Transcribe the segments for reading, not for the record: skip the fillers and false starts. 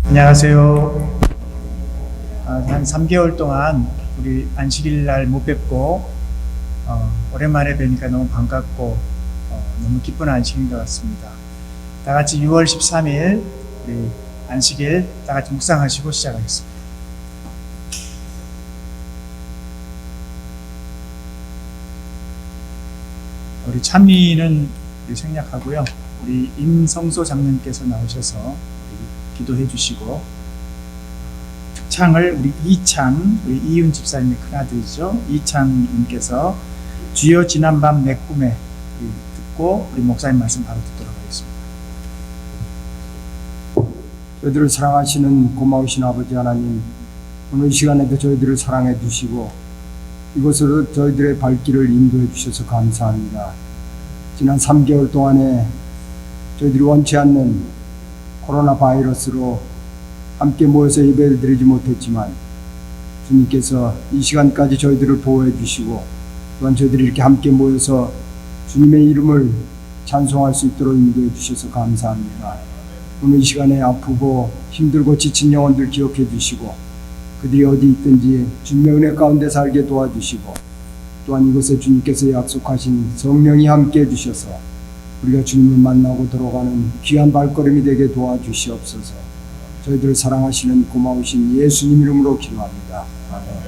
안녕하세요. 한 3개월 동안 우리 안식일 날 못 뵙고 오랜만에 뵈니까 너무 반갑고 너무 기쁜 안식일인 것 같습니다. 다 같이 6월 13일 우리 안식일 다 같이 묵상하시고 시작하겠습니다. 우리 찬미는 우리 생략하고요. 우리 임성소 장로님께서 나오셔서 우리 기도해 주시고, 특창을 우리 이창, 우리 이윤 집사님의 큰아들이죠. 이창님께서 주여 지난밤 내 꿈에 듣고 우리 목사님 말씀 바로 듣도록 하겠습니다. 저희들을 사랑하시는 고마우신 아버지 하나님, 오늘 이 시간에도 저희들을 사랑해 주시고 이곳으로 저희들의 발길을 인도해 주셔서 감사합니다. 지난 3개월 동안에 저희들이 원치 않는 코로나 바이러스로 함께 모여서 예배를 드리지 못했지만 주님께서 이 시간까지 저희들을 보호해 주시고, 또한 저희들이 이렇게 함께 모여서 주님의 이름을 찬송할 수 있도록 인도해 주셔서 감사합니다. 오늘 이 시간에 아프고 힘들고 지친 영혼들 기억해 주시고, 그들이 어디 있든지 주님의 은혜 가운데 살게 도와주시고, 또한 이곳에 주님께서 약속하신 성령이 함께 해주셔서 우리가 주님을 만나고 들어가는 귀한 발걸음이 되게 도와주시옵소서. 저희들을 사랑하시는 고마우신 예수님 이름으로 기도합니다. 아멘.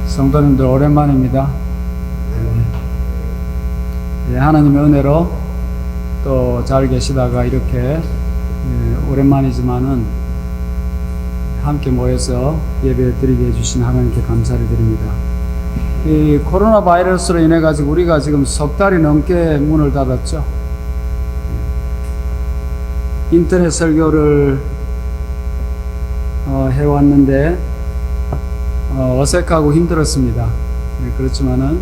성도님들 오랜만입니다. 하나님의 은혜로 또 잘 계시다가 이렇게 오랜만이지만은 함께 모여서 예배 드리게 해주신 하나님께 감사를 드립니다. 이 코로나 바이러스로 인해 가지고 우리가 지금 석 달이 넘게 문을 닫았죠. 인터넷 설교를 해왔는데 어색하고 힘들었습니다. 그렇지만은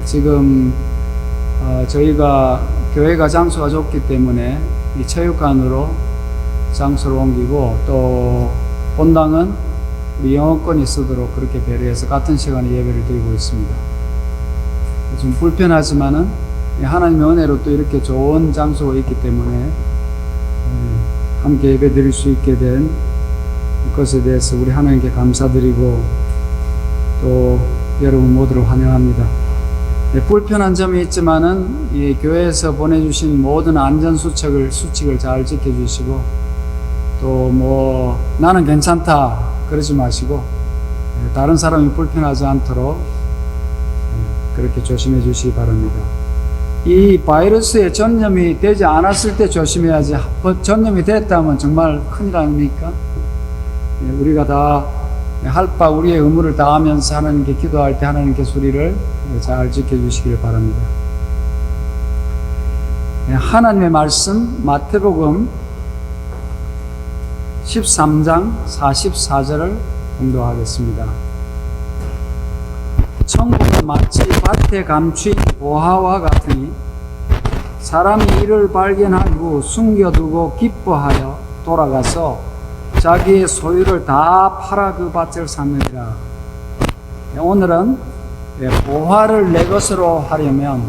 지금 저희가 교회가 장소가 좁기 때문에 이 체육관으로 장소를 옮기고 또 본당은 우리 영어권이 쓰도록 그렇게 배려해서 같은 시간에 예배를 드리고 있습니다. 좀 불편하지만은 하나님의 은혜로 또 이렇게 좋은 장소가 있기 때문에 함께 예배 드릴 수 있게 된 것에 대해서 우리 하나님께 감사드리고 또 여러분 모두를 환영합니다. 불편한 점이 있지만은 이 교회에서 보내주신 모든 안전 수칙을 잘 지켜주시고 또 뭐 나는 괜찮다 그러지 마시고 다른 사람이 불편하지 않도록 그렇게 조심해 주시기 바랍니다. 이 바이러스에 전염이 되지 않았을 때 조심해야지 전염이 됐다면 정말 큰일 아닙니까? 우리가 다 할 바 우리의 의무를 다하면서 하나님께 기도할 때 하나님께 소리를 잘 지켜주시길 바랍니다. 하나님의 말씀 마태복음 13장 44절을 공독하겠습니다. 천국은 마치 밭에 감추인 보화와 같으니 사람이 이를 발견한 후 숨겨두고 기뻐하여 돌아가서 자기의 소유를 다 팔아 그 밭을 샀느니라. 오늘은 보화를 내 것으로 하려면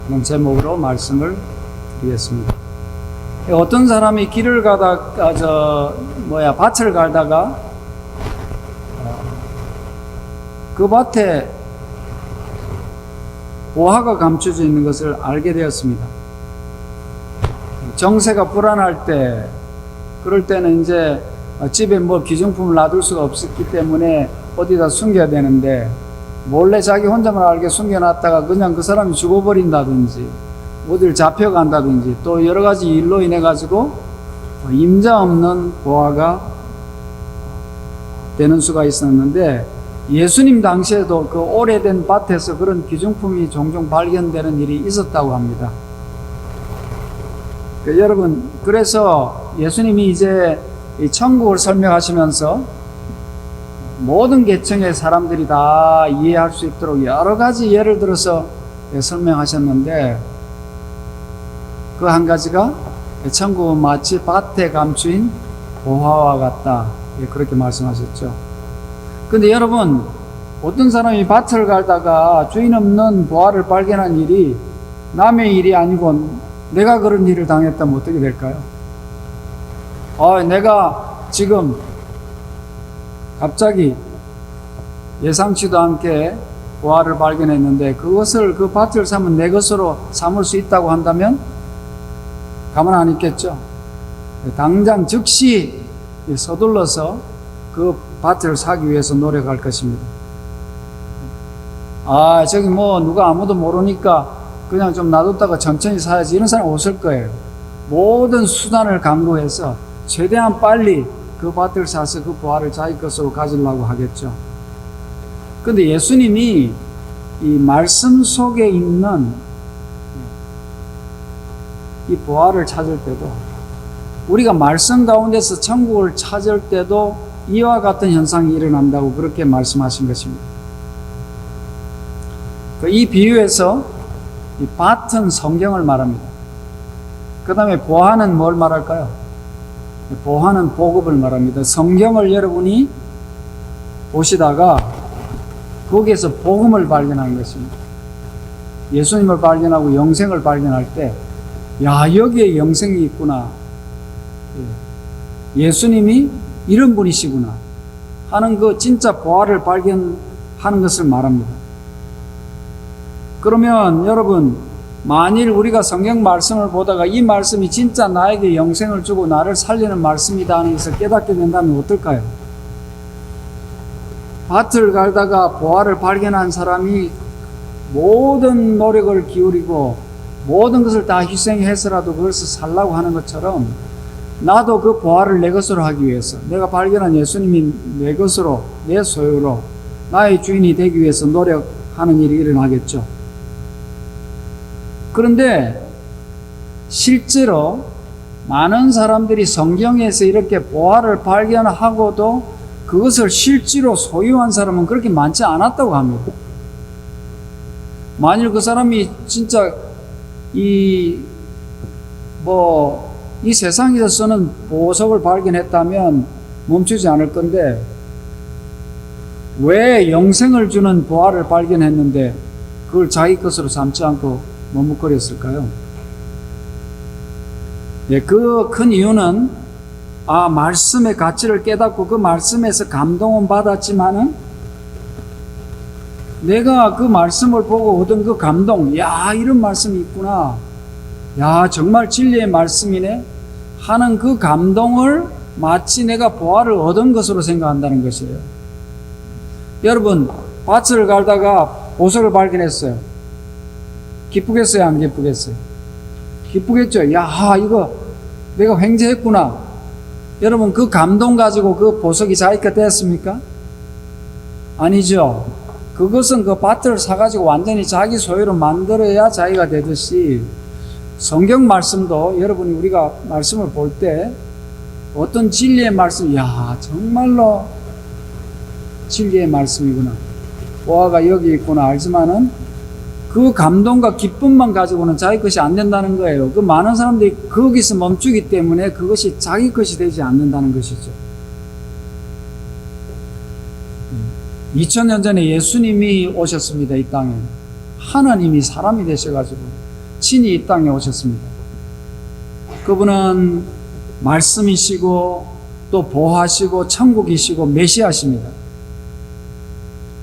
이런 제목으로 말씀을 드리겠습니다. 어떤 사람이 길을 가다가 밭을 갈다가 그 밭에 보화가 감춰져 있는 것을 알게 되었습니다. 정세가 불안할 때, 그럴 때는 이제 집에 뭐 기증품을 놔둘 수가 없었기 때문에 어디다 숨겨야 되는데 몰래 자기 혼자만 알게 숨겨놨다가 그냥 그 사람이 죽어버린다든지 어딜 잡혀간다든지 또 여러 가지 일로 인해 가지고 임자 없는 보화가 되는 수가 있었는데 예수님 당시에도 그 오래된 밭에서 그런 기증품이 종종 발견되는 일이 있었다고 합니다. 여러분, 그래서 예수님이 이제 이 천국을 설명하시면서 모든 계층의 사람들이 다 이해할 수 있도록 여러 가지 예를 들어서 설명하셨는데 그 한 가지가 천국은 마치 밭에 감추인 보화와 같다. 그렇게 말씀하셨죠. 근데 여러분, 어떤 사람이 밭을 갈다가 주인 없는 보화를 발견한 일이 남의 일이 아니고 내가 그런 일을 당했다면 어떻게 될까요? 내가 지금 갑자기 예상치도 않게 보화를 발견했는데 그것을 그 밭을 사면 내 것으로 삼을 수 있다고 한다면 가만 안 있겠죠. 당장 즉시 서둘러서 그 밭을 사기 위해서 노력할 것입니다. 저기 뭐 누가 아무도 모르니까 그냥 좀 놔뒀다가 천천히 사야지 이런 사람 없을 거예요. 모든 수단을 강구해서 최대한 빨리 그 밭을 사서 그 보화를 자기 것으로 가지려고 하겠죠. 근데 예수님이 이 말씀 속에 있는 이 보화를 찾을 때도 우리가 말씀 가운데서 천국을 찾을 때도 이와 같은 현상이 일어난다고 그렇게 말씀하신 것입니다. 이 비유에서 이 밭은 성경을 말합니다. 그 다음에 보화는 뭘 말할까요? 보화는 복음을 말합니다. 성경을 여러분이 보시다가 거기에서 복음을 발견하는 것입니다. 예수님을 발견하고 영생을 발견할 때, 여기에 영생이 있구나. 예수님이 이런 분이시구나. 하는 그 진짜 보화를 발견하는 것을 말합니다. 그러면 여러분, 만일 우리가 성경 말씀을 보다가 이 말씀이 진짜 나에게 영생을 주고 나를 살리는 말씀이다 하는 것을 깨닫게 된다면 어떨까요? 밭을 갈다가 보화를 발견한 사람이 모든 노력을 기울이고 모든 것을 다 희생해서라도 그것을 살라고 하는 것처럼 나도 그 보화를 내 것으로 하기 위해서 내가 발견한 예수님이 내 것으로, 내 소유로 나의 주인이 되기 위해서 노력하는 일이 일어나겠죠. 그런데 실제로 많은 사람들이 성경에서 이렇게 보화를 발견하고도 그것을 실제로 소유한 사람은 그렇게 많지 않았다고 합니다. 만일 그 사람이 진짜 이 세상에서 쓰는 보석을 발견했다면 멈추지 않을 건데, 왜 영생을 주는 보화를 발견했는데 그걸 자기 것으로 삼지 않고 머뭇거렸을까요? 예, 그 큰 이유는 말씀의 가치를 깨닫고 그 말씀에서 감동은 받았지만은 내가 그 말씀을 보고 얻은 그 감동, 이런 말씀이 있구나, 정말 진리의 말씀이네 하는 그 감동을 마치 내가 보화를 얻은 것으로 생각한다는 것이에요. 여러분, 밭을 갈다가 보석을 발견했어요. 기쁘겠어요, 안 기쁘겠어요? 기쁘겠죠. 이거 내가 횡재했구나. 여러분, 그 감동 가지고 그 보석이 자기 것 됐습니까? 아니죠. 그것은 그 밭을 사가지고 완전히 자기 소유로 만들어야 자기가 되듯이, 성경 말씀도 여러분이 우리가 말씀을 볼 때 어떤 진리의 말씀, 정말로 진리의 말씀이구나, 보화가 여기 있구나 알지만은 그 감동과 기쁨만 가지고는 자기 것이 안 된다는 거예요. 그 많은 사람들이 거기서 멈추기 때문에 그것이 자기 것이 되지 않는다는 것이죠. 2000년 전에 예수님이 오셨습니다. 이 땅에 하나님이 사람이 되셔가지고 친히 이 땅에 오셨습니다. 그분은 말씀이시고 또 보화시고 천국이시고 메시아십니다.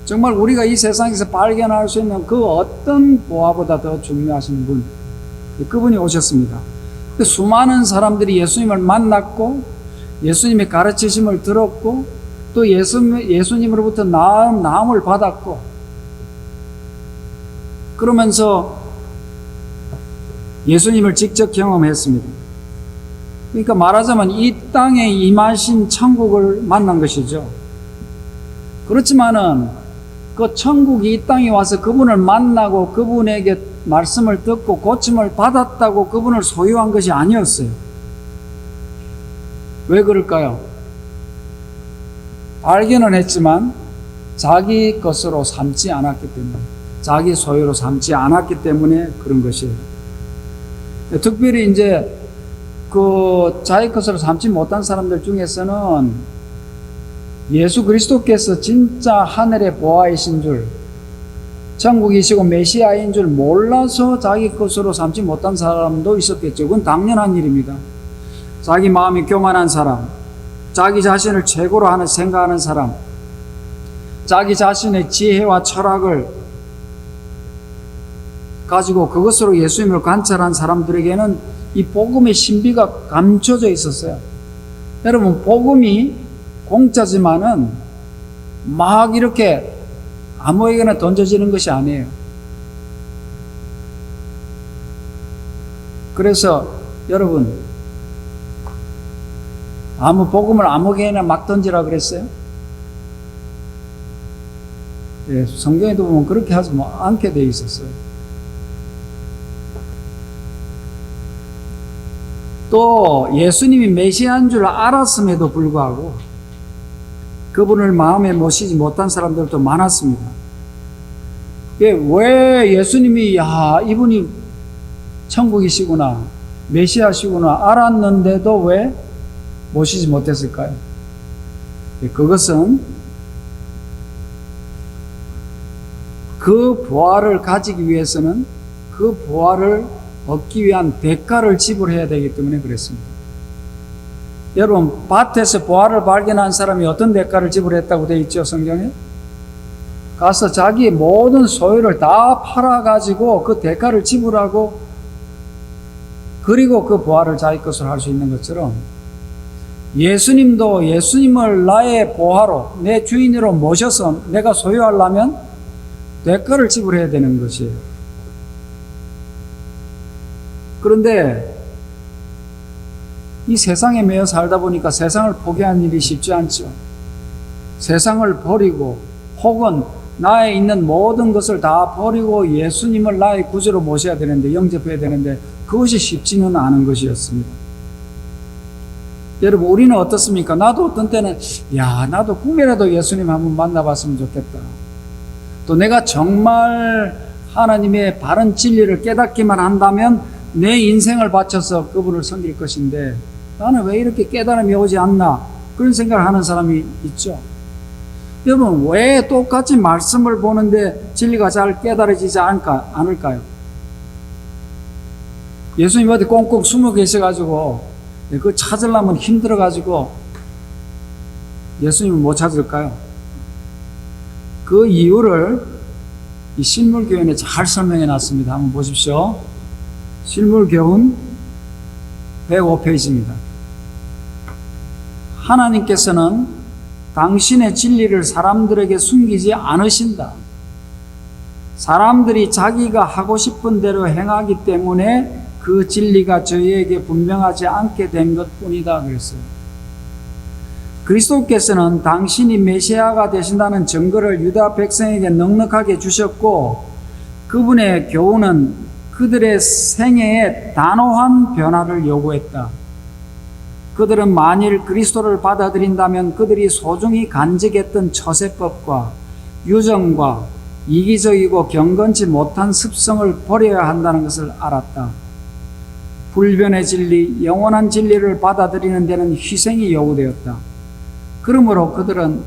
정말 우리가 이 세상에서 발견할 수 있는 그 어떤 보화보다 더 중요하신 분, 그분이 오셨습니다. 수많은 사람들이 예수님을 만났고 예수님의 가르치심을 들었고 또 예수님으로부터 나음을 받았고, 그러면서 예수님을 직접 경험했습니다. 그러니까 말하자면 이 땅에 임하신 천국을 만난 것이죠. 그렇지만은 그 천국이 이 땅에 와서 그분을 만나고 그분에게 말씀을 듣고 고침을 받았다고 그분을 소유한 것이 아니었어요. 왜 그럴까요? 발견은 했지만 자기 것으로 삼지 않았기 때문에, 자기 소유로 삼지 않았기 때문에 그런 것이에요. 특별히 이제 그 자기 것으로 삼지 못한 사람들 중에서는 예수 그리스도께서 진짜 하늘의 보화이신 줄, 천국이시고 메시아인 줄 몰라서 자기 것으로 삼지 못한 사람도 있었겠죠. 그건 당연한 일입니다. 자기 마음이 교만한 사람, 자기 자신을 최고로 생각하는 사람, 자기 자신의 지혜와 철학을 가지고 그것으로 예수님을 관찰한 사람들에게는 이 복음의 신비가 감춰져 있었어요. 여러분, 복음이 공짜지만은 막 이렇게 아무에게나 던져지는 것이 아니에요. 그래서 여러분, 복음을 아무에게나 막 던지라 그랬어요? 예, 성경에도 보면 그렇게 하지 않게 돼 있었어요. 또 예수님이 메시아인 줄 알았음에도 불구하고 그분을 마음에 모시지 못한 사람들도 많았습니다. 왜 예수님이 이분이 천국이시구나, 메시아시구나 알았는데도 왜 모시지 못했을까요? 그것은 그 보화를 가지기 위해서는 그 보화를 얻기 위한 대가를 지불해야 되기 때문에 그랬습니다. 여러분, 밭에서 보화를 발견한 사람이 어떤 대가를 지불했다고 되어 있죠, 성경에? 가서 자기의 모든 소유를 다 팔아가지고 그 대가를 지불하고, 그리고 그 보화를 자기 것으로 할 수 있는 것처럼 예수님도 예수님을 나의 보화로, 내 주인으로 모셔서 내가 소유하려면 대가를 지불해야 되는 것이에요. 그런데 이 세상에 매여 살다 보니까 세상을 포기하는 일이 쉽지 않죠. 세상을 버리고 혹은 나에 있는 모든 것을 다 버리고 예수님을 나의 구주로 모셔야 되는데, 영접해야 되는데 그것이 쉽지는 않은 것이었습니다. 여러분, 우리는 어떻습니까? 나도 어떤 때는 나도 꿈이라도 예수님 한번 만나봤으면 좋겠다. 또 내가 정말 하나님의 바른 진리를 깨닫기만 한다면 내 인생을 바쳐서 그분을 섬길 것인데, 나는 왜 이렇게 깨달음이 오지 않나, 그런 생각을 하는 사람이 있죠. 여러분, 왜 똑같이 말씀을 보는데 진리가 잘 깨달아지지 않을까요? 예수님 어디 꽁꽁 숨어 계셔가지고 그거 찾으려면 힘들어가지고 예수님을 못 찾을까요? 그 이유를 이 실물교훈에 잘 설명해 놨습니다. 한번 보십시오. 실물교훈 105페이지입니다. 하나님께서는 당신의 진리를 사람들에게 숨기지 않으신다. 사람들이 자기가 하고 싶은 대로 행하기 때문에 그 진리가 저희에게 분명하지 않게 된 것뿐이다 그랬어요. 그리스도께서는 당신이 메시아가 되신다는 증거를 유다 백성에게 넉넉하게 주셨고, 그분의 교훈은 그들의 생애에 단호한 변화를 요구했다. 그들은 만일 그리스도를 받아들인다면 그들이 소중히 간직했던 처세법과 유정과 이기적이고 경건치 못한 습성을 버려야 한다는 것을 알았다. 불변의 진리, 영원한 진리를 받아들이는 데는 희생이 요구되었다. 그러므로 그들은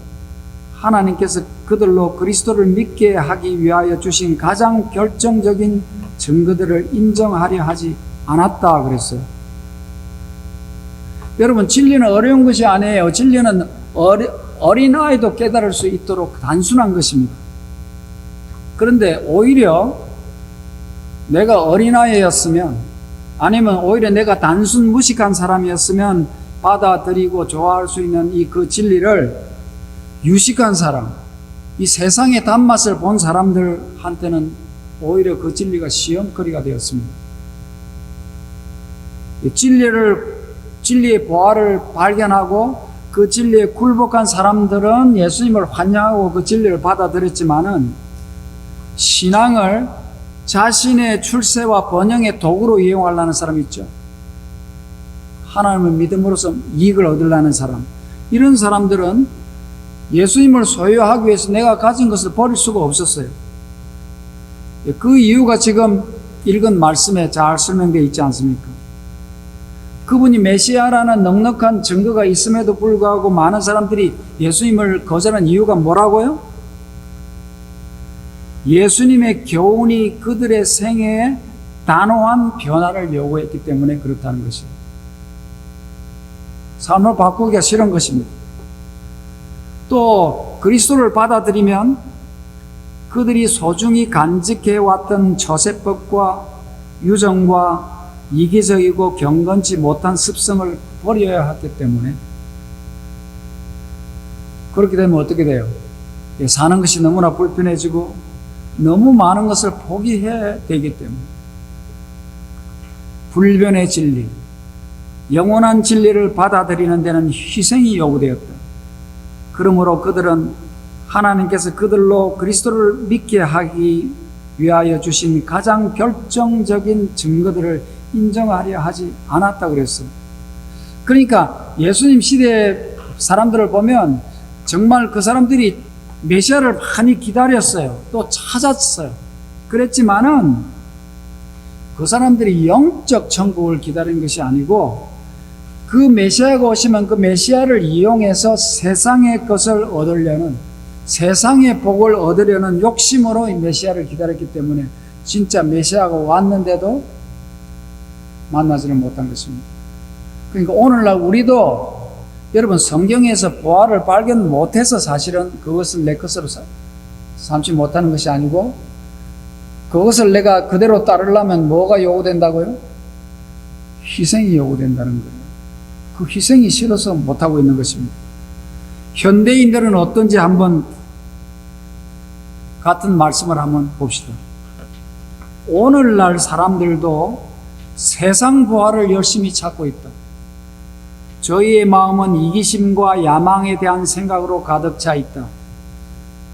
하나님께서 그들로 그리스도를 믿게 하기 위하여 주신 가장 결정적인 증거들을 인정하려 하지 않았다 그랬어요. 여러분, 진리는 어려운 것이 아니에요. 진리는 어린아이도 깨달을 수 있도록 단순한 것입니다. 그런데 오히려 내가 어린아이였으면, 아니면 오히려 내가 단순 무식한 사람이었으면 받아들이고 좋아할 수 있는 그 진리를 유식한 사람, 이 세상의 단맛을 본 사람들한테는 오히려 그 진리가 시험거리가 되었습니다. 진리의 보화를 발견하고 그 진리에 굴복한 사람들은 예수님을 환영하고 그 진리를 받아들였지만은, 신앙을 자신의 출세와 번영의 도구로 이용하려는 사람이 있죠. 하나님을 믿음으로써 이익을 얻으려는 사람, 이런 사람들은 예수님을 소유하기 위해서 내가 가진 것을 버릴 수가 없었어요. 그 이유가 지금 읽은 말씀에 잘 설명되어 있지 않습니까? 그분이 메시아라는 넉넉한 증거가 있음에도 불구하고 많은 사람들이 예수님을 거절한 이유가 뭐라고요? 예수님의 교훈이 그들의 생애에 단호한 변화를 요구했기 때문에 그렇다는 것이에요. 삶을 바꾸기가 싫은 것입니다. 또 그리스도를 받아들이면 그들이 소중히 간직해왔던 처세법과 유정과 이기적이고 경건치 못한 습성을 버려야 하기 때문에, 그렇게 되면 어떻게 돼요? 사는 것이 너무나 불편해지고 너무 많은 것을 포기해야 되기 때문에, 불변의 진리, 영원한 진리를 받아들이는 데는 희생이 요구되었다. 그러므로 그들은 하나님께서 그들로 그리스도를 믿게 하기 위하여 주신 가장 결정적인 증거들을 인정하려 하지 않았다 그랬어요. 그러니까 예수님 시대 사람들을 보면 정말 그 사람들이 메시아를 많이 기다렸어요. 또 찾았어요. 그랬지만은 그 사람들이 영적 천국을 기다리는 것이 아니고, 그 메시아가 오시면 그 메시아를 이용해서 세상의 것을 얻으려는, 세상의 복을 얻으려는 욕심으로 이 메시아를 기다렸기 때문에 진짜 메시아가 왔는데도 만나지를 못한 것입니다. 그러니까 오늘날 우리도 여러분, 성경에서 보화를 발견 못해서 사실은 그것을 내 것으로 삼지 못하는 것이 아니고, 그것을 내가 그대로 따르려면 뭐가 요구된다고요? 희생이 요구된다는 거예요. 그 희생이 싫어서 못하고 있는 것입니다. 현대인들은 어떤지 한번 같은 말씀을 한번 봅시다. 오늘날 사람들도 세상 보화를 열심히 찾고 있다. 저희의 마음은 이기심과 야망에 대한 생각으로 가득 차 있다.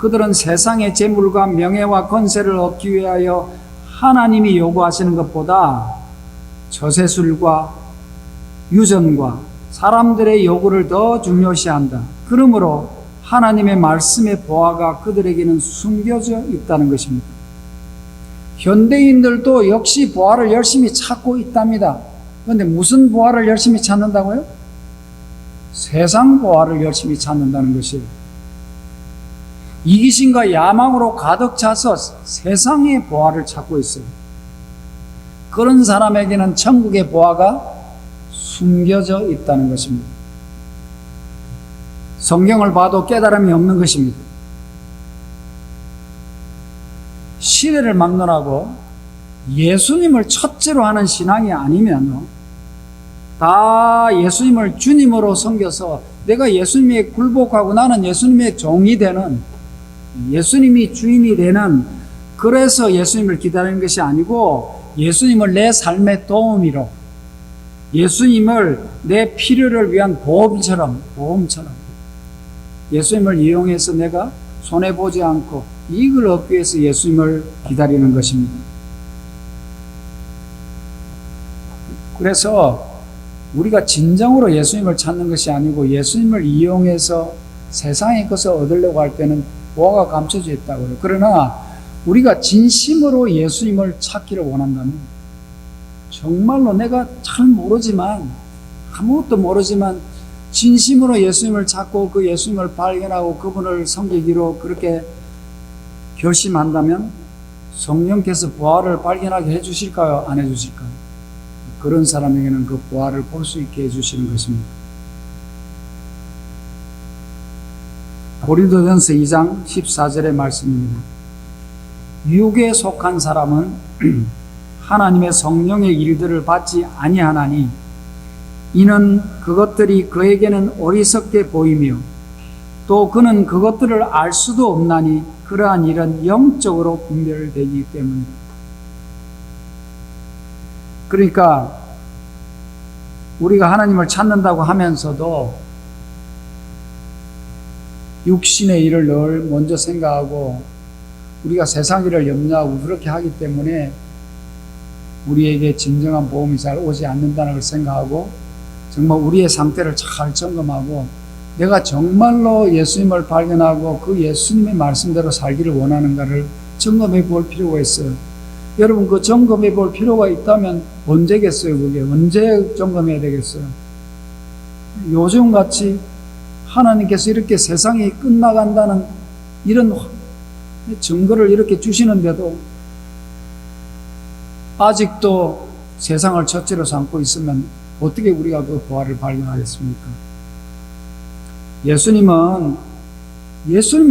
그들은 세상의 재물과 명예와 권세를 얻기 위하여 하나님이 요구하시는 것보다 저세술과 유전과 사람들의 요구를 더 중요시한다. 그러므로 하나님의 말씀의 보화가 그들에게는 숨겨져 있다는 것입니다. 현대인들도 역시 보화를 열심히 찾고 있답니다. 그런데 무슨 보화를 열심히 찾는다고요? 세상 보화를 열심히 찾는다는 것이에요. 이기심과 야망으로 가득 차서 세상의 보화를 찾고 있어요. 그런 사람에게는 천국의 보화가 숨겨져 있다는 것입니다. 성경을 봐도 깨달음이 없는 것입니다. 시대를 막론하고 예수님을 첫째로 하는 신앙이 아니면 다 예수님을 주님으로 섬겨서 내가 예수님에 굴복하고 나는 예수님의 종이 되는, 예수님이 주인이 되는, 그래서 예수님을 기다리는 것이 아니고 예수님을 내 삶의 도우미로, 예수님을 내 필요를 위한 보험처럼 예수님을 이용해서 내가 손해보지 않고 이익을 얻기 위해서 예수님을 기다리는 것입니다. 그래서 우리가 진정으로 예수님을 찾는 것이 아니고 예수님을 이용해서 세상의 것을 얻으려고 할 때는 보화가 감춰져 있다고요. 그러나 우리가 진심으로 예수님을 찾기를 원한다면, 정말로 내가 잘 모르지만, 아무것도 모르지만 진심으로 예수님을 찾고 그 예수님을 발견하고 그분을 섬기기로 그렇게 결심한다면 성령께서 보화를 발견하게 해주실까요? 안 해주실까요? 그런 사람에게는 그 보화를 볼 수 있게 해주시는 것입니다. 고린도전서 2장 14절의 말씀입니다. 육에 속한 사람은 하나님의 성령의 일들을 받지 아니하나니 이는 그것들이 그에게는 어리석게 보이며 또 그는 그것들을 알 수도 없나니 그러한 일은 영적으로 분별되기 때문이다. 그러니까 우리가 하나님을 찾는다고 하면서도 육신의 일을 늘 먼저 생각하고 우리가 세상 일을 염려하고 그렇게 하기 때문에 우리에게 진정한 보험이 잘 오지 않는다는 걸 생각하고 정말 우리의 상태를 잘 점검하고 내가 정말로 예수님을 발견하고 그 예수님의 말씀대로 살기를 원하는가를 점검해 볼 필요가 있어요. 여러분, 그 점검해 볼 필요가 있다면 언제겠어요? 그게 언제 점검해야 되겠어요? 요즘같이 하나님께서 이렇게 세상이 끝나간다는 이런 증거를 이렇게 주시는데도 아직도 세상을 첫째로 삼고 있으면 어떻게 우리가 그 보화를 발견하겠습니까? 예수님이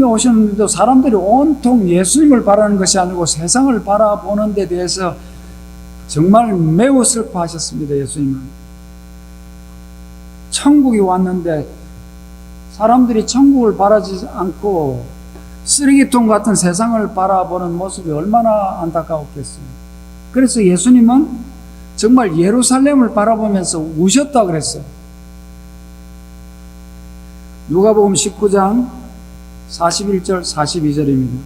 오셨는데도 사람들이 온통 예수님을 바라는 것이 아니고 세상을 바라보는 데 대해서 정말 매우 슬퍼하셨습니다. 예수님은 천국이 왔는데 사람들이 천국을 바라지 않고 쓰레기통 같은 세상을 바라보는 모습이 얼마나 안타까웠겠어요. 그래서 예수님은 정말 예루살렘을 바라보면서 우셨다 그랬어요. 누가복음 19장 41절 42절입니다.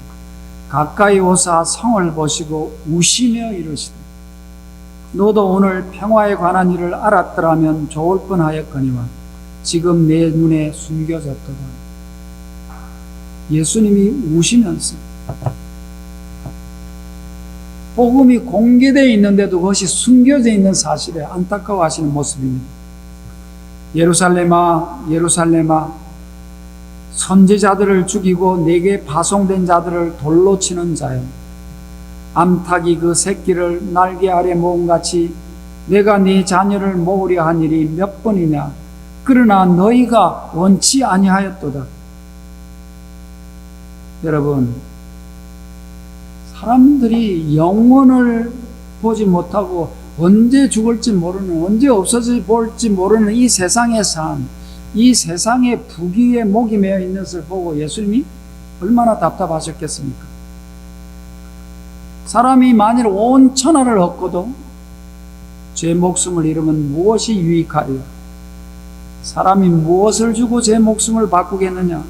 가까이 오사 성을 보시고 우시며 이르시되 너도 오늘 평화에 관한 일을 알았더라면 좋을 뻔하였거니와 지금 내 눈에 숨겨졌도다. 예수님이 우시면서 복음이 공개되어 있는데도 그것이 숨겨져 있는 사실에 안타까워하시는 모습입니다. 예루살렘아 예루살렘아 선지자들을 죽이고 내게 파송된 자들을 돌로 치는 자여 암탉이 그 새끼를 날개 아래 모음같이 내가 네 자녀를 모으려 한 일이 몇 번이냐 그러나 너희가 원치 아니하였도다. 여러분, 사람들이 영원을 보지 못하고 언제 죽을지 모르는, 언제 없어져 볼지 모르는 이 세상의 삶, 이 세상의 부귀에 목이 메어 있는 것을 보고 예수님이 얼마나 답답하셨겠습니까? 사람이 만일 온 천하를 얻고도 제 목숨을 잃으면 무엇이 유익하리요? 사람이 무엇을 주고 제 목숨을 바꾸겠느냐?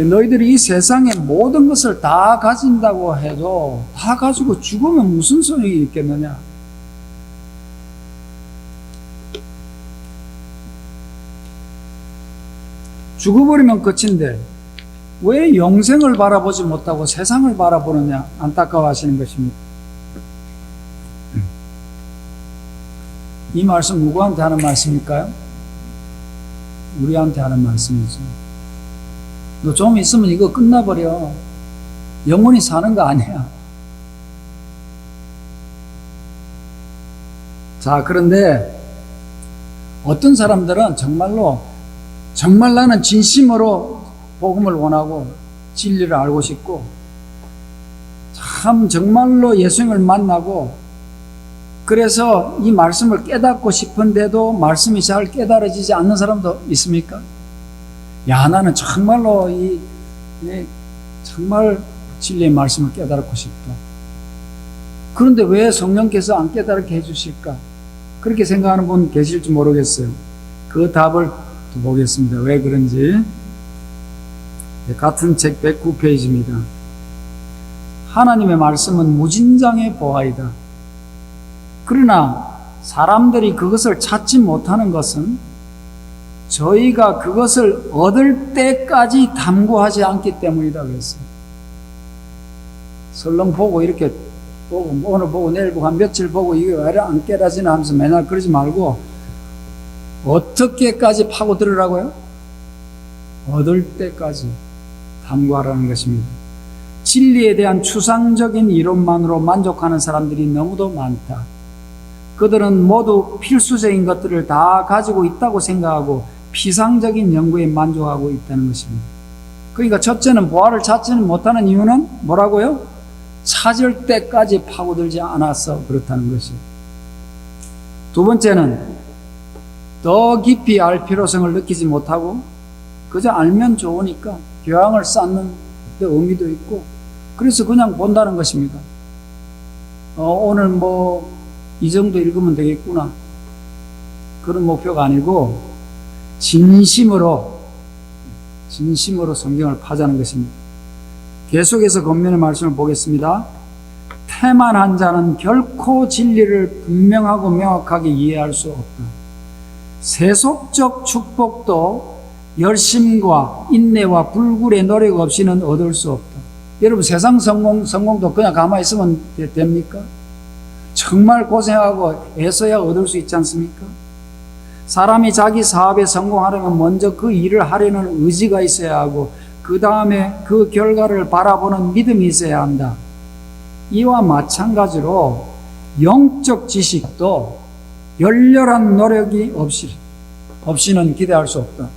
너희들이 이 세상의 모든 것을 다 가진다고 해도 다 가지고 죽으면 무슨 소용이 있겠느냐? 죽어버리면 끝인데 왜 영생을 바라보지 못하고 세상을 바라보느냐? 안타까워하시는 것입니다. 이 말씀 누구한테 하는 말씀일까요? 우리한테 하는 말씀이죠. 너 좀 있으면 이거 끝나버려. 영원히 사는 거 아니야. 자, 그런데 어떤 사람들은 정말 나는 진심으로 복음을 원하고 진리를 알고 싶고 참 정말로 예수님을 만나고 그래서 이 말씀을 깨닫고 싶은데도 말씀이 잘 깨달아지지 않는 사람도 있습니까? 야, 나는 정말로 정말 진리의 말씀을 깨달고 싶다. 그런데 왜 성령께서 안 깨달게 해주실까? 그렇게 생각하는 분 계실지 모르겠어요. 그 답을 보겠습니다. 왜 그런지. 같은 책 109페이지입니다. 하나님의 말씀은 무진장의 보화이다. 그러나 사람들이 그것을 찾지 못하는 것은 저희가 그것을 얻을 때까지 탐구하지 않기 때문이다 그랬어요. 설렁 보고 이렇게 보고 오늘 보고 내일 보고 한 며칠 보고 이게 왜 안 깨닫지나 하면서 맨날 그러지 말고 어떻게까지 파고들으라고요? 얻을 때까지 탐구하라는 것입니다. 진리에 대한 추상적인 이론만으로 만족하는 사람들이 너무도 많다. 그들은 모두 필수적인 것들을 다 가지고 있다고 생각하고 피상적인 연구에 만족하고 있다는 것입니다. 그러니까 첫째는 보화를 찾지는 못하는 이유는 뭐라고요? 찾을 때까지 파고들지 않아서 그렇다는 것이에요. 두 번째는 더 깊이 알 필요성을 느끼지 못하고 그저 알면 좋으니까 교양을 쌓는 데 의미도 있고 그래서 그냥 본다는 것입니다. 오늘 이 정도 읽으면 되겠구나. 그런 목표가 아니고 진심으로 성경을 파자는 것입니다. 계속해서 권면의 말씀을 보겠습니다. 태만한 자는 결코 진리를 분명하고 명확하게 이해할 수 없다. 세속적 축복도 열심과 인내와 불굴의 노력 없이는 얻을 수 없다. 여러분 세상 성공도 그냥 가만히 있으면 됩니까? 정말 고생하고 애써야 얻을 수 있지 않습니까? 사람이 자기 사업에 성공하려면 먼저 그 일을 하려는 의지가 있어야 하고 그 다음에 그 결과를 바라보는 믿음이 있어야 한다. 이와 마찬가지로 영적 지식도 열렬한 노력이 없이는 기대할 수 없다.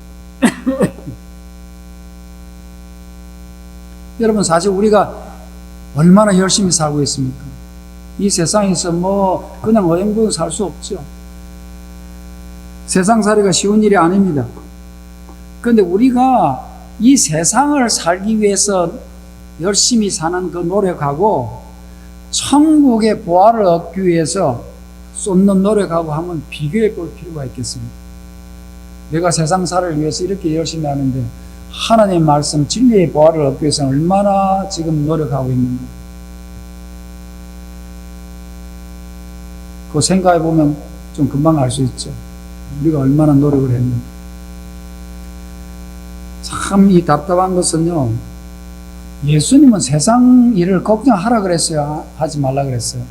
여러분 사실 우리가 얼마나 열심히 살고 있습니까? 이 세상에서 그냥 어영부영 살 수 없죠. 세상 살이가 쉬운 일이 아닙니다. 그런데 우리가 이 세상을 살기 위해서 열심히 사는 그 노력하고 천국의 보화를 얻기 위해서 쏟는 노력하고 한번 비교해 볼 필요가 있겠습니다. 내가 세상 살을 위해서 이렇게 열심히 하는데 하나님의 말씀 진리의 보화를 얻기 위해서 얼마나 지금 노력하고 있는가. 그거 생각해 보면 좀 금방 알 수 있죠. 우리가 얼마나 노력을 했는가. 참 이 답답한 것은요, 예수님은 세상 일을 걱정하라 그랬어요? 하지 말라 그랬어요?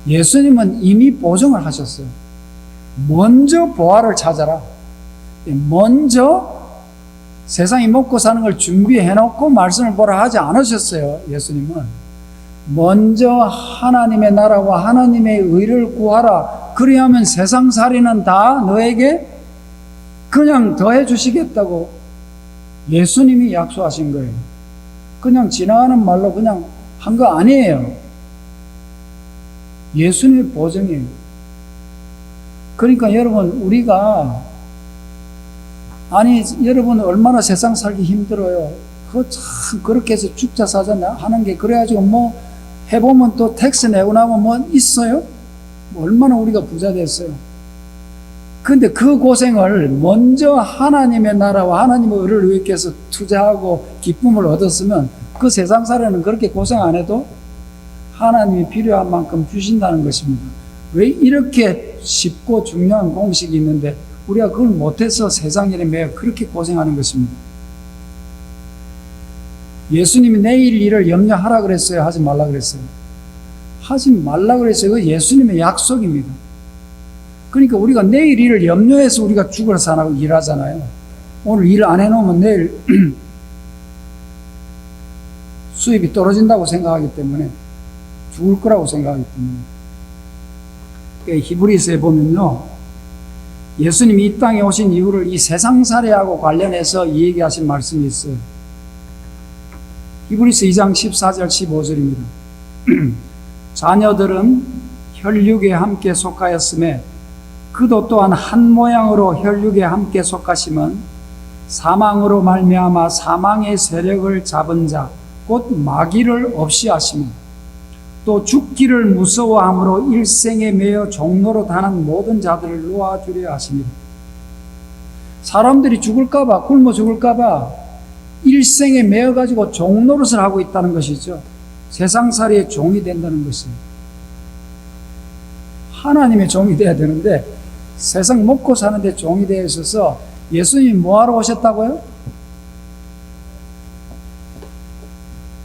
예수님은 이미 보증을 하셨어요. 먼저 보화를 찾아라. 먼저 세상이 먹고 사는 걸 준비해 놓고 말씀을 보라 하지 않으셨어요. 예수님은 먼저 하나님의 나라와 하나님의 의를 구하라. 그리하면 세상살이는 다 너에게 그냥 더해 주시겠다고 예수님이 약속하신 거예요. 그냥 지나가는 말로 그냥 한 거 아니에요. 예수님의 보증이에요. 그러니까 여러분 우리가 여러분 얼마나 세상 살기 힘들어요. 그거 참 그렇게 해서 죽자 사자 하는 게 그래가지고 해보면 또 텍스 내고 나면 있어요? 얼마나 우리가 부자 됐어요. 근데 그 고생을 먼저 하나님의 나라와 하나님의 의를 위해서 투자하고 기쁨을 얻었으면 그 세상 살이는 그렇게 고생 안 해도 하나님이 필요한 만큼 주신다는 것입니다. 왜 이렇게 쉽고 중요한 공식이 있는데 우리가 그걸 못해서 세상 일에 매여 그렇게 고생하는 것입니다. 예수님이 내일 일을 염려하라 그랬어요? 하지 말라 그랬어요? 하지 말라 그랬어요. 그 예수님의 약속입니다. 그러니까 우리가 내일 일을 염려해서 우리가 죽을 사나고 일하잖아요. 오늘 일 안 해놓으면 내일 수입이 떨어진다고 생각하기 때문에 죽을 거라고 생각하기 때문에. 그러니까 히브리서에 보면요, 예수님이 이 땅에 오신 이유를 이 세상살이하고 관련해서 이 얘기하신 말씀이 있어요. 히브리서 2장 14절 15절입니다. 자녀들은 혈육에 함께 속하였음에 그도 또한 한 모양으로 혈육에 함께 속하심은 사망으로 말미암아 사망의 세력을 잡은 자 곧 마귀를 없이 하시며 또 죽기를 무서워함으로 일생에 매여 종로로 다는 모든 자들을 놓아주려 하시니라. 사람들이 죽을까봐, 굶어 죽을까봐 일생에 매여가지고 종노릇을 하고 있다는 것이죠. 세상살이의 종이 된다는 것입니다. 하나님의 종이 돼야 되는데 세상 먹고 사는데 종이 되어 있어서 예수님이 뭐하러 오셨다고요?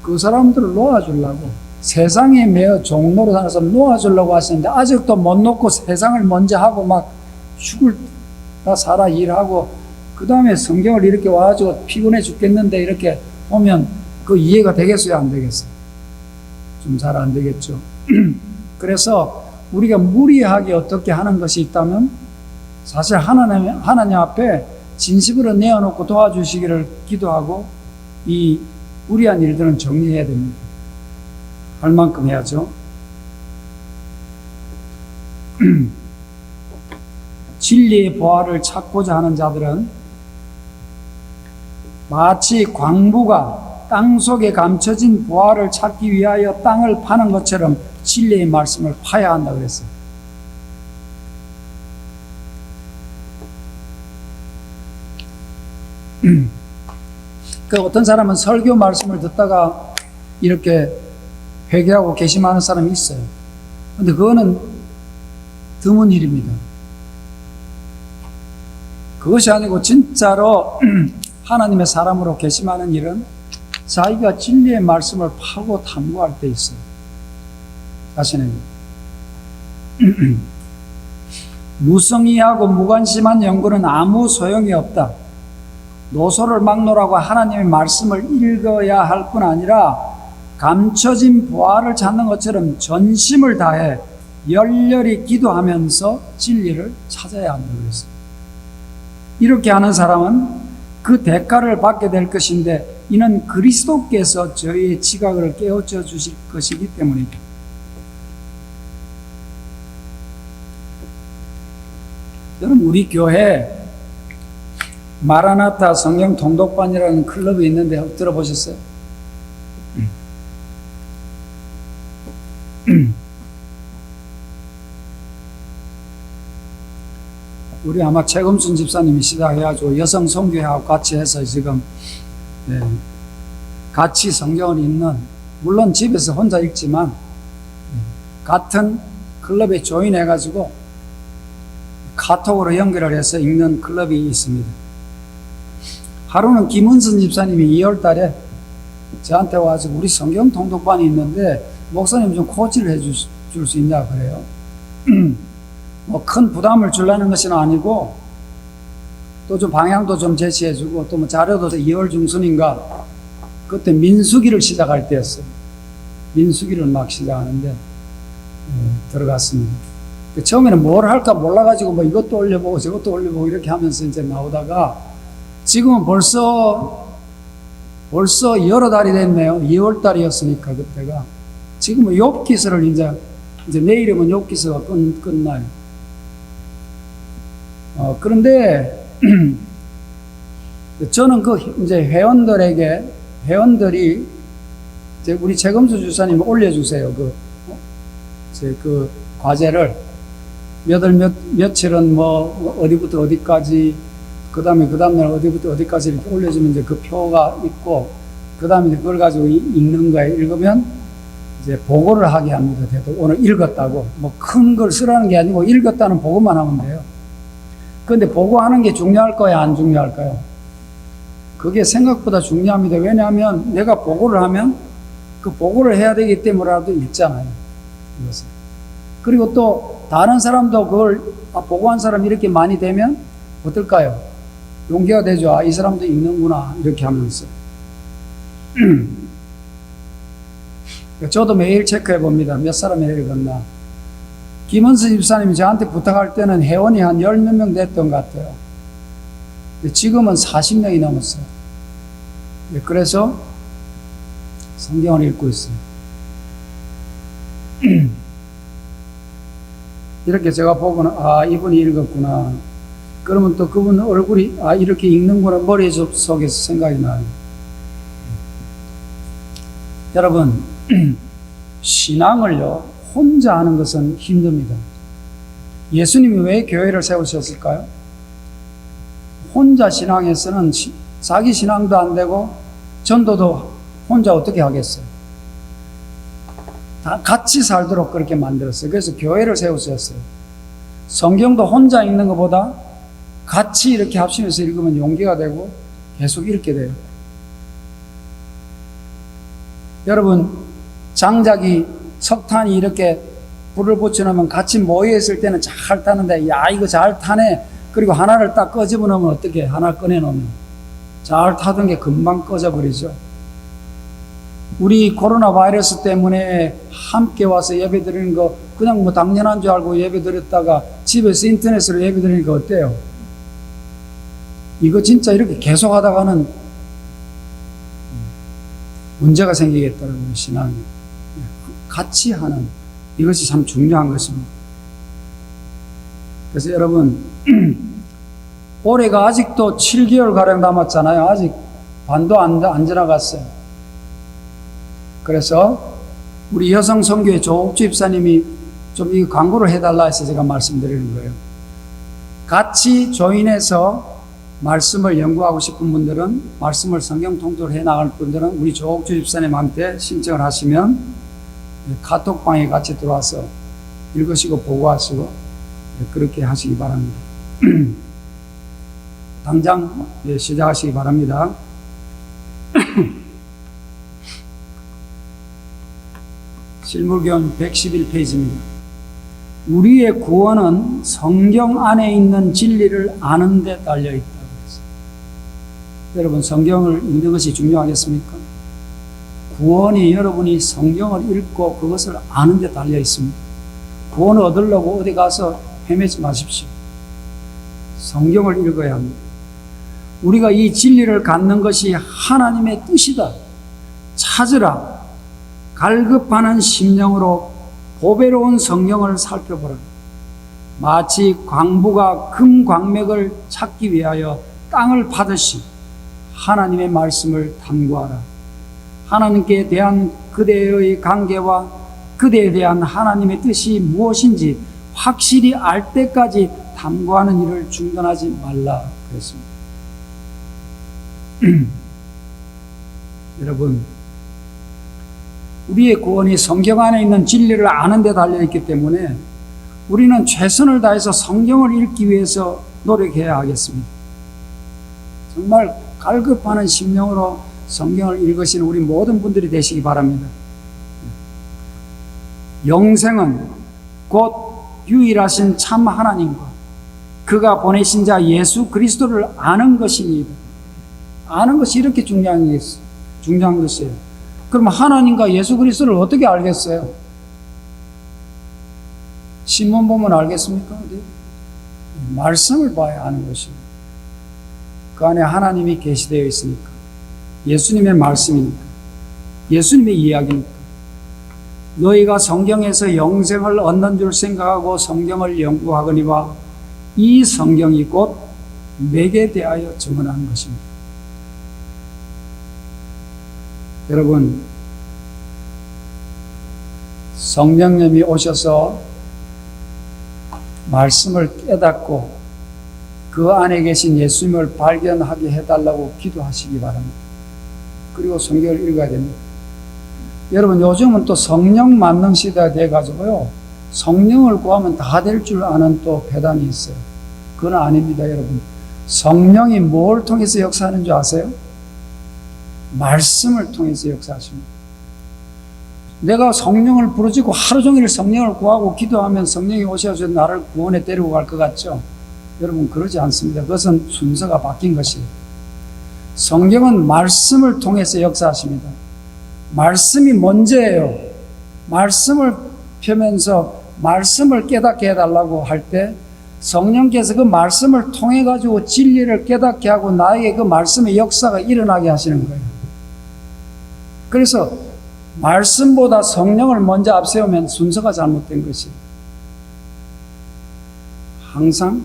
그 사람들을 놓아주려고, 세상에 매여 종로로 다녀서 놓아주려고 하시는데 아직도 못 놓고 세상을 먼저 하고 막 죽을다 살아 일하고 그 다음에 성경을 이렇게 와가지고 피곤해 죽겠는데 이렇게 보면 그 이해가 되겠어요? 안 되겠어요? 좀 잘 안 되겠죠. 그래서 우리가 무리하게 어떻게 하는 것이 있다면 사실 하나님 앞에 진심으로 내어놓고 도와주시기를 기도하고 이 무리한 일들은 정리해야 됩니다. 할 만큼 해야죠. 진리의 보화를 찾고자 하는 자들은 마치 광부가 땅속에 감춰진 보화를 찾기 위하여 땅을 파는 것처럼 진리의 말씀을 파야 한다 그랬어요. 그 어떤 사람은 설교 말씀을 듣다가 이렇게 회개하고 개심하는 사람이 있어요. 근데 그거는 드문 일입니다. 그것이 아니고 진짜로 하나님의 사람으로 개심하는 일은 자기가 진리의 말씀을 파고 탐구할 때 있어요. 자신에게. 무성의하고 무관심한 연구는 아무 소용이 없다. 노소를 막노라고 하나님의 말씀을 읽어야 할 뿐 아니라 감춰진 보화를 찾는 것처럼 전심을 다해 열렬히 기도하면서 진리를 찾아야 한다고 그랬어요. 이렇게 하는 사람은 그 대가를 받게 될 것인데 이는 그리스도께서 저희의 지각을 깨우쳐 주실 것이기 때문입니다. 여러분, 우리 교회 마라나타 성경 통독반이라는 클럽이 있는데 들어보셨어요? 우리 아마 최금순 집사님이 시작해가지고 여성 선교회하고 같이 해서 지금 같이 성경을 읽는, 물론 집에서 혼자 읽지만 같은 클럽에 조인해가지고 카톡으로 연결을 해서 읽는 클럽이 있습니다. 하루는 김은선 집사님이 2월 달에 저한테 와서 우리 성경 통독반이 있는데 목사님 좀 코치를 해줄 수 있냐 그래요. 뭐 큰 부담을 주려는 것은 아니고 또 좀 방향도 좀 제시해주고 또 뭐 자료도 2월 중순인가 그때 민수기를 시작할 때였어요. 민수기를 막 시작하는데 들어갔습니다. 처음에는 뭘 할까 몰라가지고 뭐 이것도 올려보고 저것도 올려보고 이렇게 하면서 이제 나오다가 지금은 벌써 여러 달이 됐네요. 2월 달이었으니까 그때가. 지금은 욥기서를 이제 내일이면 욥기서가 끝나요. 그런데 저는 이제 회원들이 이제 우리 최금수 주사님 올려주세요. 그 과제를. 며칠은 뭐 어디부터 어디까지, 그 다음에 그 다음날 어디부터 어디까지 이렇게 올려주면 이제 그 표가 있고, 그 다음에 그걸 가지고 읽는 거예요. 읽으면 이제 보고를 하게 합니다. 대도 오늘 읽었다고. 뭐 큰 걸 쓰라는 게 아니고 읽었다는 보고만 하면 돼요. 그런데 보고하는 게 중요할 거야, 안 중요할까요? 그게 생각보다 중요합니다. 왜냐하면 내가 보고를 하면 그 보고를 해야 되기 때문에라도 읽잖아요. 이것을. 그리고 또 다른 사람도 그걸 보고한 사람이 이렇게 많이 되면 어떨까요? 용기가 되죠. 이 사람도 읽는구나, 이렇게 하면서. 저도 매일 체크해 봅니다. 몇 사람이 읽었나. 김은수 집사님이 저한테 부탁할 때는 회원이 한 10몇 명 됐던 것 같아요. 지금은 40명이 넘었어요. 그래서 성경을 읽고 있어요. 이렇게 제가 보고는, 이분이 읽었구나. 그러면 또 그분 얼굴이, 이렇게 읽는구나, 머릿속에서 생각이 나요. 여러분, 신앙을요, 혼자 하는 것은 힘듭니다. 예수님이 왜 교회를 세우셨을까요? 혼자 신앙에서는 자기 신앙도 안 되고, 전도도 혼자 어떻게 하겠어요? 다 같이 살도록 그렇게 만들었어요. 그래서 교회를 세우셨어요. 성경도 혼자 읽는 것보다 같이 이렇게 합심해서 읽으면 용기가 되고 계속 읽게 돼요. 여러분, 장작이, 석탄이 이렇게 불을 붙여놓으면 같이 모여있을 때는 잘 타는데, 이거 잘 타네. 그리고 하나를 딱 꺼집어 놓으면 어떻게 해? 하나 꺼내놓으면 잘 타던 게 금방 꺼져버리죠. 우리 코로나 바이러스 때문에 함께 와서 예배 드리는 거 그냥 뭐 당연한 줄 알고 예배 드렸다가 집에서 인터넷으로 예배 드리니까 어때요? 이거 진짜 이렇게 계속 하다가는 문제가 생기겠더라고요, 신앙이. 같이 하는, 이것이 참 중요한 것입니다. 그래서 여러분, 올해가 아직도 7개월가량 남았잖아요. 아직 반도 안 지나갔어요. 그래서 우리 여성 선교회 조옥주 집사님이 좀 이 광고를 해달라 해서 제가 말씀드리는 거예요. 같이 조인해서 말씀을 연구하고 싶은 분들은, 말씀을 성경 통독을 해 나갈 분들은 우리 조옥주 집사님한테 신청을 하시면 카톡방에 같이 들어와서 읽으시고 보고하시고 그렇게 하시기 바랍니다. 당장 시작하시기 바랍니다. 실물교훈 111페이지입니다. 우리의 구원은 성경 안에 있는 진리를 아는 데 달려 있다고 했어요. 여러분, 성경을 읽는 것이 중요하겠습니까? 구원이 여러분이 성경을 읽고 그것을 아는 데 달려 있습니다. 구원을 얻으려고 어디 가서 헤매지 마십시오. 성경을 읽어야 합니다. 우리가 이 진리를 갖는 것이 하나님의 뜻이다. 찾으라. 갈급하는 심령으로 보배로운 성경을 살펴보라. 마치 광부가 금광맥을 찾기 위하여 땅을 파듯이 하나님의 말씀을 탐구하라. 하나님께 대한 그대의 관계와 그대에 대한 하나님의 뜻이 무엇인지 확실히 알 때까지 탐구하는 일을 중단하지 말라 그랬습니다. 여러분, 우리의 구원이 성경 안에 있는 진리를 아는 데 달려있기 때문에 우리는 최선을 다해서 성경을 읽기 위해서 노력해야 하겠습니다. 정말 갈급하는 심령으로 성경을 읽으시는 우리 모든 분들이 되시기 바랍니다. 영생은 곧 유일하신 참 하나님과 그가 보내신 자 예수 그리스도를 아는 것입니다. 아는 것이 이렇게 중요한 것이에요. 그럼 하나님과 예수 그리스도를 어떻게 알겠어요? 신문 보면 알겠습니까? 말씀을 봐야 아는 것입니다. 그 안에 하나님이 계시되어 있으니까, 예수님의 말씀이니까, 예수님의 이야기니까. 너희가 성경에서 영생을 얻는 줄 생각하고 성경을 연구하거니와 이 성경이 곧 내게 대하여 증언한 것입니다. 여러분, 성령님이 오셔서 말씀을 깨닫고 그 안에 계신 예수님을 발견하게 해달라고 기도하시기 바랍니다. 그리고 성경을 읽어야 됩니다. 여러분, 요즘은 또 성령 만능 시대가 돼가지고요, 성령을 구하면 다 될 줄 아는 또 배단이 있어요. 그건 아닙니다, 여러분. 성령이 뭘 통해서 역사하는 줄 아세요? 말씀을 통해서 역사하십니다. 내가 성령을 부르짖고 하루 종일 성령을 구하고 기도하면 성령이 오셔서 나를 구원에 데리고 갈 것 같죠? 여러분, 그러지 않습니다. 그것은 순서가 바뀐 것이에요. 성경은 말씀을 통해서 역사하십니다. 말씀이 먼저예요. 말씀을 펴면서 말씀을 깨닫게 해달라고 할 때 성령께서 그 말씀을 통해 가지고 진리를 깨닫게 하고 나에게 그 말씀의 역사가 일어나게 하시는 거예요. 그래서 말씀보다 성령을 먼저 앞세우면 순서가 잘못된 것이에요. 항상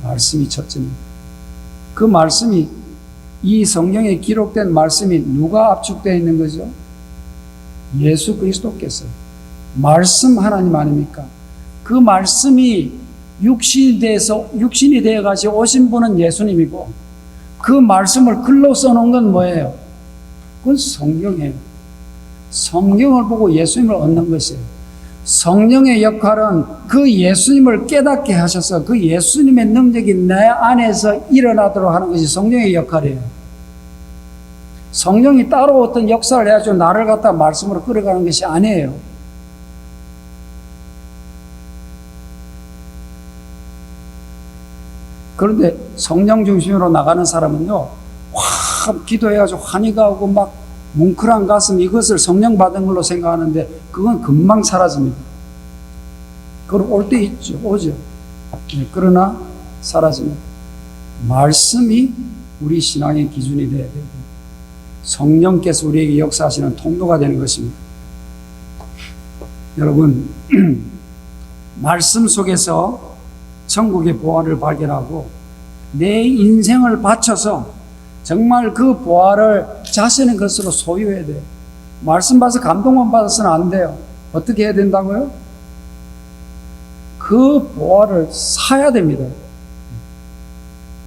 말씀이 첫째입니다. 그 말씀이, 이 성경에 기록된 말씀이 누가 압축되어 있는 거죠? 예수 그리스도께서. 말씀 하나님 아닙니까? 그 말씀이 육신이 되어 가지고 오신 분은 예수님이고, 그 말씀을 글로 써놓은 건 뭐예요? 그건 성경이에요. 성경을 보고 예수님을 얻는 것이에요. 성령의 역할은 그 예수님을 깨닫게 하셔서 그 예수님의 능력이 내 안에서 일어나도록 하는 것이 성령의 역할이에요. 성령이 따로 어떤 역사를 해가지고 나를 갖다 말씀으로 끌어가는 것이 아니에요. 그런데 성령 중심으로 나가는 사람은요, 확 기도해가지고 환희가 오고 막 뭉클한 가슴, 이것을 성령 받은 걸로 생각하는데 그건 금방 사라집니다. 그럼 올 때 있죠, 오죠. 그러나 사라집니다. 말씀이 우리 신앙의 기준이 되어야 되고 성령께서 우리에게 역사하시는 통로가 되는 것입니다. 여러분, 말씀 속에서 천국의 보화를 발견하고 내 인생을 바쳐서 정말 그 보화를 자신의 것으로 소유해야 돼요. 말씀 봐서 감동만 받아서는 안 돼요. 어떻게 해야 된다고요? 그 보화를 사야 됩니다.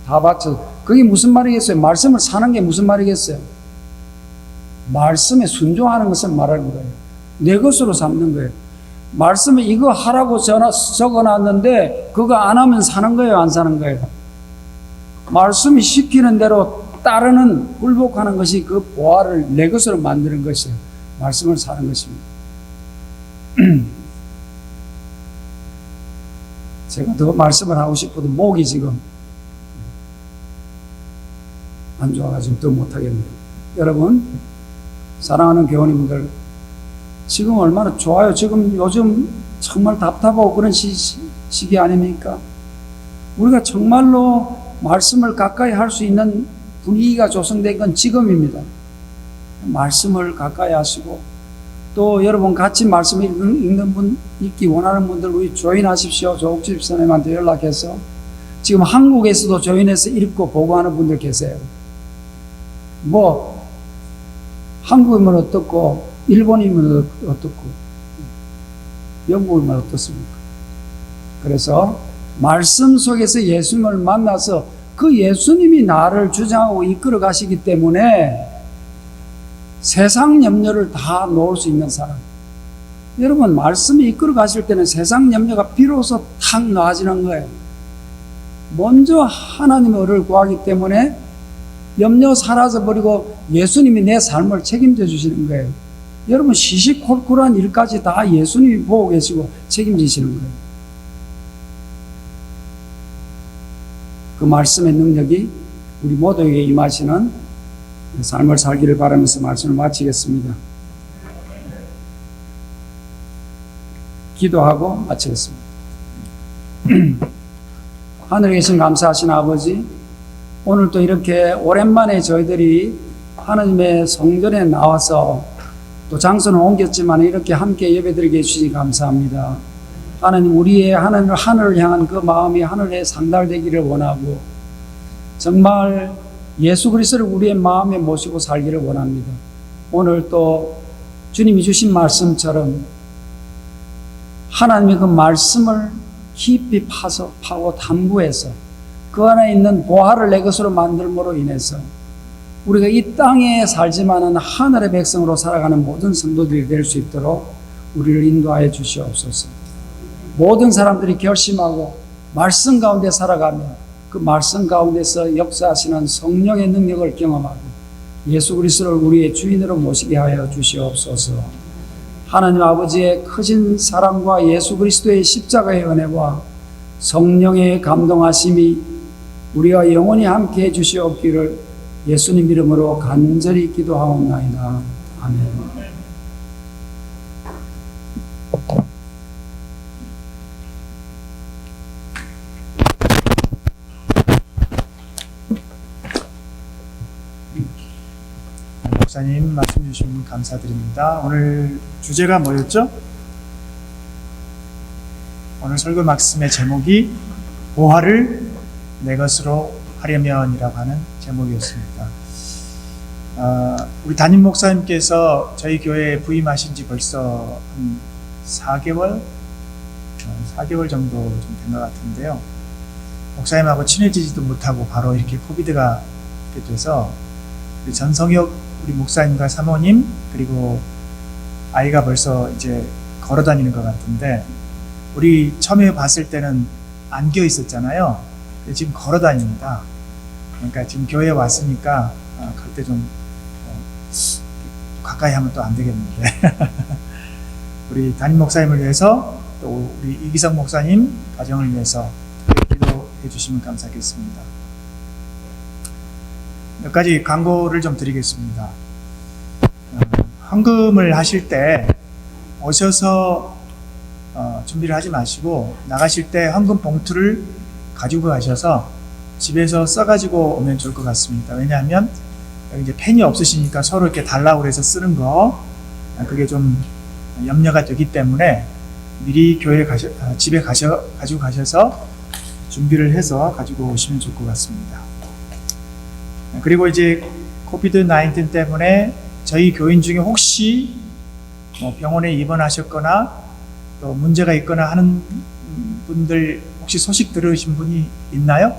다 바쳐서. 그게 무슨 말이겠어요? 말씀을 사는 게 무슨 말이겠어요? 말씀에 순종하는 것을 말하는 거예요. 내 것으로 삼는 거예요. 말씀에 이거 하라고 적어놨는데 그거 안 하면 사는 거예요, 안 사는 거예요? 말씀이 시키는 대로 따르는, 굴복하는 것이 그 보화를 내 것으로 만드는 것이에요. 말씀을 사는 것입니다. 제가 더 말씀을 하고 싶어도 목이 지금 안 좋아가지고 더 못하겠네요. 여러분, 사랑하는 교우님들, 지금 얼마나 좋아요. 지금 요즘 정말 답답하고 그런 시기 아닙니까? 우리가 정말로 말씀을 가까이 할 수 있는 분위기가 조성된 건 지금입니다. 말씀을 가까이 하시고, 또 여러분 같이 말씀 읽는 분, 읽기 원하는 분들 우리 조인하십시오. 조옥집 선생님한테 연락해서. 지금 한국에서도 조인해서 읽고 보고하는 분들 계세요. 뭐 한국이면 어떻고 일본이면 어떻고 영국이면 어떻습니까? 그래서 말씀 속에서 예수님을 만나서 그 예수님이 나를 주장하고 이끌어 가시기 때문에 세상 염려를 다 놓을 수 있는 사람. 여러분, 말씀이 이끌어 가실 때는 세상 염려가 비로소 탁 나아지는 거예요. 먼저 하나님의 의를 구하기 때문에 염려 사라져버리고 예수님이 내 삶을 책임져 주시는 거예요. 여러분, 시시콜콜한 일까지 다 예수님이 보고 계시고 책임지시는 거예요. 그 말씀의 능력이 우리 모두에게 임하시는 삶을 살기를 바라면서 말씀을 마치겠습니다. 기도하고 마치겠습니다. 하늘에 계신 감사하신 아버지, 오늘 또 이렇게 오랜만에 저희들이 하나님의 성전에 나와서 또 장소는 옮겼지만 이렇게 함께 예배드리게 해주시니 감사합니다. 하나님, 우리의 하늘을 향한 그 마음이 하늘에 상달되기를 원하고 정말 예수 그리스도를 우리의 마음에 모시고 살기를 원합니다. 오늘 또 주님이 주신 말씀처럼 하나님의 그 말씀을 깊이 파고 탐구해서 그 안에 있는 보화를 내 것으로 만들므로 인해서 우리가 이 땅에 살지만은 하늘의 백성으로 살아가는 모든 성도들이 될 수 있도록 우리를 인도하여 주시옵소서. 모든 사람들이 결심하고 말씀 가운데 살아가며 그 말씀 가운데서 역사하시는 성령의 능력을 경험하고 예수 그리스도를 우리의 주인으로 모시게 하여 주시옵소서. 하나님 아버지의 크신 사랑과 예수 그리스도의 십자가의 은혜와 성령의 감동하심이 우리와 영원히 함께 해 주시옵기를 예수님 이름으로 간절히 기도하옵나이다. 아멘. 목사님 말씀 주신 감사드립니다. 오늘 주제가 뭐였죠? 오늘 설교 말씀의 제목이 보화를 내 것으로 하려면이라고 하는 제목이었습니다. 우리 담임 목사님께서 저희 교회에 부임하신 지 벌써 한 4개월 정도 좀 된 것 같은데요. 목사님하고 친해지지도 못하고 바로 이렇게 코비드가 이렇게 돼서 우리 전성혁 우리 목사님과 사모님 그리고 아이가 벌써 이제 걸어 다니는 것 같은데 우리 처음에 봤을 때는 안겨 있었잖아요. 지금 걸어 다닙니다. 그러니까 지금 교회에 왔으니까 갈 때 좀 가까이 하면 또 안 되겠는데 우리 담임 목사님을 위해서 또 우리 이기성 목사님 가정을 위해서 기도해 주시면 감사하겠습니다. 몇 가지 광고를 좀 드리겠습니다. 헌금을 하실 때 오셔서 준비를 하지 마시고 나가실 때 헌금 봉투를 가지고 가셔서 집에서 써가지고 오면 좋을 것 같습니다. 왜냐하면 여기 이제 펜이 없으시니까 서로 이렇게 달라고 해서 쓰는 거 그게 좀 염려가 되기 때문에 미리 집에 가지고 가셔서 준비를 해서 가지고 오시면 좋을 것 같습니다. 그리고 이제 코비드-19 때문에 저희 교인 중에 혹시 병원에 입원하셨거나 또 문제가 있거나 하는 분들 혹시 소식 들으신 분이 있나요?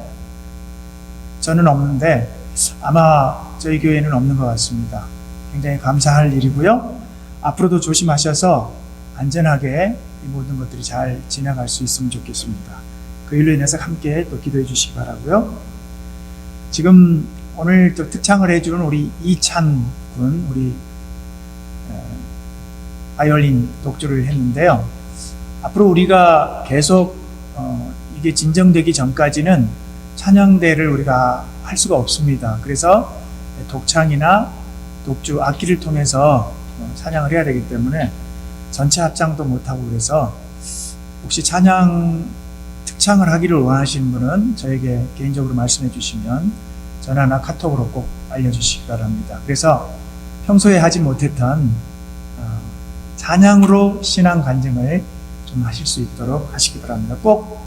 저는 없는데 아마 저희 교회는 없는 것 같습니다. 굉장히 감사할 일이고요. 앞으로도 조심하셔서 안전하게 이 모든 것들이 잘 지나갈 수 있으면 좋겠습니다. 그 일로 인해서 함께 또 기도해 주시기 바라고요. 지금 오늘 또 특창을 해주는 우리 이찬 군, 우리 바이올린 독주를 했는데요. 앞으로 우리가 계속 이게 진정되기 전까지는 찬양대를 우리가 할 수가 없습니다. 그래서 독창이나 독주, 악기를 통해서 찬양을 해야 되기 때문에 전체 합창도 못하고 그래서 혹시 찬양 특창을 하기를 원하시는 분은 저에게 개인적으로 말씀해 주시면 전화나 카톡으로 꼭 알려주시기 바랍니다. 그래서 평소에 하지 못했던 찬양으로 신앙 간증을 좀 하실 수 있도록 하시기 바랍니다. 꼭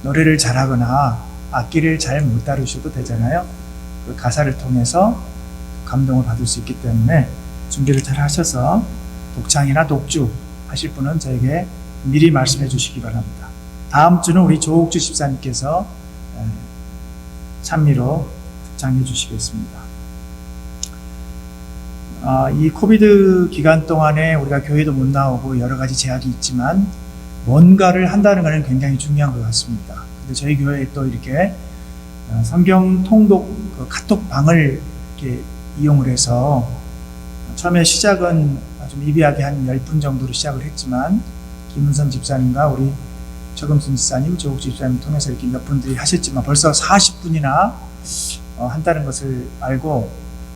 노래를 잘하거나 악기를 잘 못 다루셔도 되잖아요. 그 가사를 통해서 감동을 받을 수 있기 때문에 준비를 잘 하셔서 독창이나 독주 하실 분은 저에게 미리 말씀해 주시기 바랍니다. 다음 주는 우리 조옥주 집사님께서 찬미로 특창해 주시겠습니다. 이 코비드 기간 동안에 우리가 교회도 못 나오고 여러 가지 제약이 있지만 뭔가를 한다는 것은 굉장히 중요한 것 같습니다. 근데 저희 교회에 또 이렇게 성경 통독 카톡방을 이렇게 이용을 해서 처음에 시작은 좀 미비하게 한 10분 정도로 시작을 했지만 김은선 집사님과 우리 최금순 집사님, 조옥주 집사님 통해서 이렇게 몇 분들이 하셨지만 벌써 40분이나 한다는 것을 알고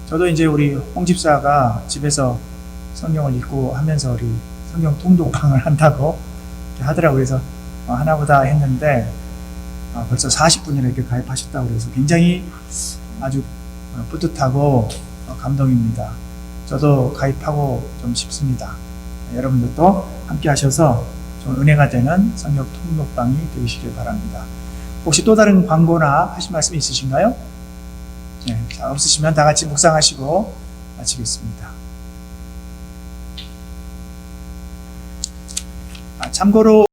저도 이제 우리 홍 집사가 집에서 성경을 읽고 하면서 우리 성경 통독방을 한다고 하더라고요. 그래서 하나보다 했는데 벌써 40분이나 이렇게 가입하셨다고 그래서 굉장히 아주 뿌듯하고 감동입니다. 저도 가입하고 좀 싶습니다. 여러분들도 함께 하셔서 좀 은혜가 되는 성경 통독방이 되시길 바랍니다. 혹시 또 다른 광고나 하실 말씀 있으신가요? 네, 자, 없으시면 다 같이 묵상하시고 마치겠습니다. 참고로